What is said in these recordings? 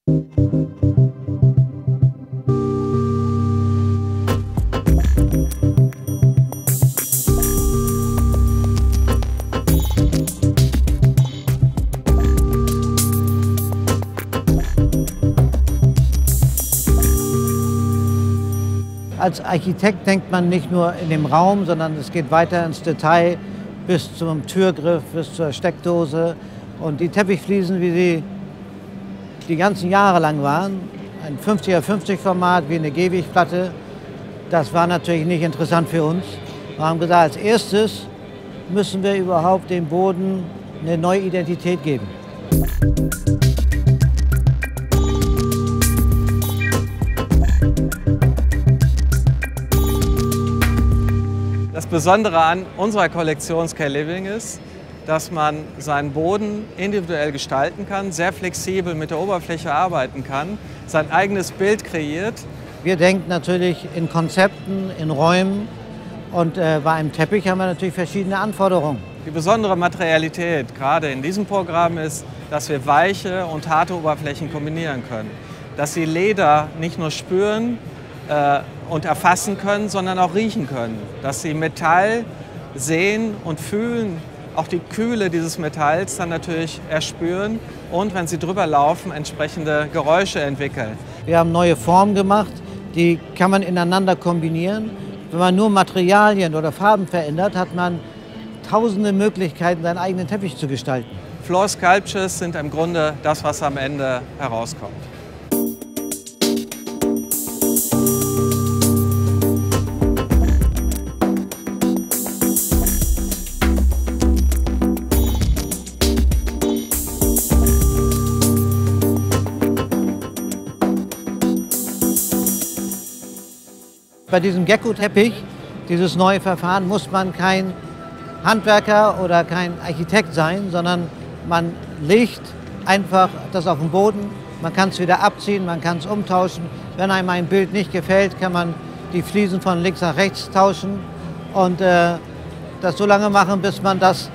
Als Architekt denkt man nicht nur in dem Raum, sondern es geht weiter ins Detail bis zum Türgriff, bis zur Steckdose. Und die Teppichfliesen, wie sie die ganzen Jahre lang waren, ein 50er-50 Format wie eine Gehwegplatte, das war natürlich nicht interessant für uns. Wir haben gesagt, als erstes müssen wir überhaupt dem Boden eine neue Identität geben. Das Besondere an unserer Kollektion Scale Living ist, dass man seinen Boden individuell gestalten kann, sehr flexibel mit der Oberfläche arbeiten kann, sein eigenes Bild kreiert. Wir denken natürlich in Konzepten, in Räumen und bei einem Teppich haben wir natürlich verschiedene Anforderungen. Die besondere Materialität gerade in diesem Programm ist, dass wir weiche und harte Oberflächen kombinieren können. Dass Sie Leder nicht nur spüren und erfassen können, sondern auch riechen können. Dass Sie Metall sehen und fühlen, auch die Kühle dieses Metalls dann natürlich erspüren und, wenn Sie drüber laufen, entsprechende Geräusche entwickeln. Wir haben neue Formen gemacht, die kann man ineinander kombinieren. Wenn man nur Materialien oder Farben verändert, hat man tausende Möglichkeiten, seinen eigenen Teppich zu gestalten. Floor Sculptures sind im Grunde das, was am Ende herauskommt. Bei diesem Gecko-Teppich, dieses neue Verfahren, muss man kein Handwerker oder kein Architekt sein, sondern man legt einfach das auf den Boden, man kann es wieder abziehen, man kann es umtauschen. Wenn einem ein Bild nicht gefällt, kann man die Fliesen von links nach rechts tauschen und das so lange machen, bis man das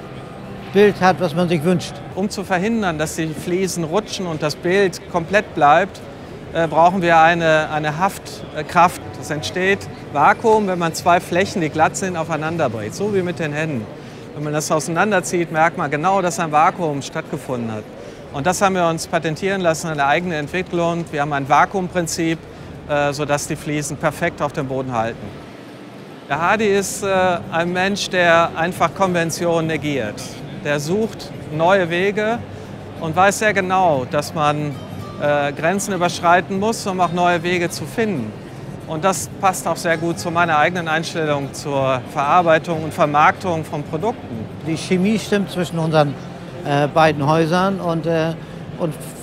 Bild hat, was man sich wünscht. Um zu verhindern, dass die Fliesen rutschen und das Bild komplett bleibt, brauchen wir eine Haftkraft. Es entsteht Vakuum, wenn man zwei Flächen, die glatt sind, aufeinander bringt, so wie mit den Händen. Wenn man das auseinanderzieht, merkt man genau, dass ein Vakuum stattgefunden hat. Und das haben wir uns patentieren lassen, eine eigene Entwicklung. Wir haben ein Vakuumprinzip, sodass die Fliesen perfekt auf dem Boden halten. Der Hardy ist ein Mensch, der einfach Konvention negiert. Der sucht neue Wege und weiß sehr genau, dass man Grenzen überschreiten muss, um auch neue Wege zu finden. Und das passt auch sehr gut zu meiner eigenen Einstellung zur Verarbeitung und Vermarktung von Produkten. Die Chemie stimmt zwischen unseren beiden Häusern und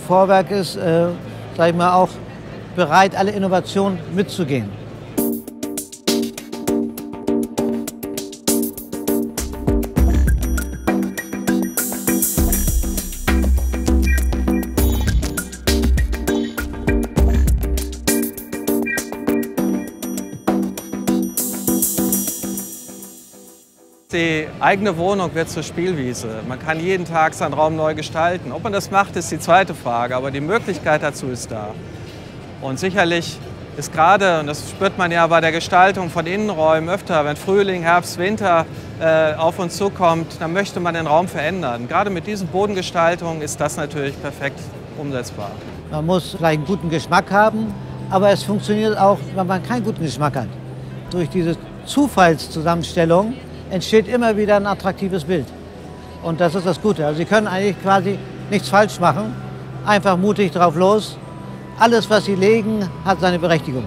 Vorwerk ist, sag ich mal, auch bereit, alle Innovationen mitzugehen. Die eigene Wohnung wird zur Spielwiese. Man kann jeden Tag seinen Raum neu gestalten. Ob man das macht, ist die zweite Frage, aber die Möglichkeit dazu ist da. Und sicherlich ist gerade, und das spürt man ja bei der Gestaltung von Innenräumen öfter, wenn Frühling, Herbst, Winter auf uns zukommt, dann möchte man den Raum verändern. Gerade mit diesen Bodengestaltungen ist das natürlich perfekt umsetzbar. Man muss vielleicht einen guten Geschmack haben, aber es funktioniert auch, wenn man keinen guten Geschmack hat. Durch diese Zufallszusammenstellung entsteht immer wieder ein attraktives Bild. Und das ist das Gute. Also Sie können eigentlich quasi nichts falsch machen. Einfach mutig drauf los. Alles, was Sie legen, hat seine Berechtigung.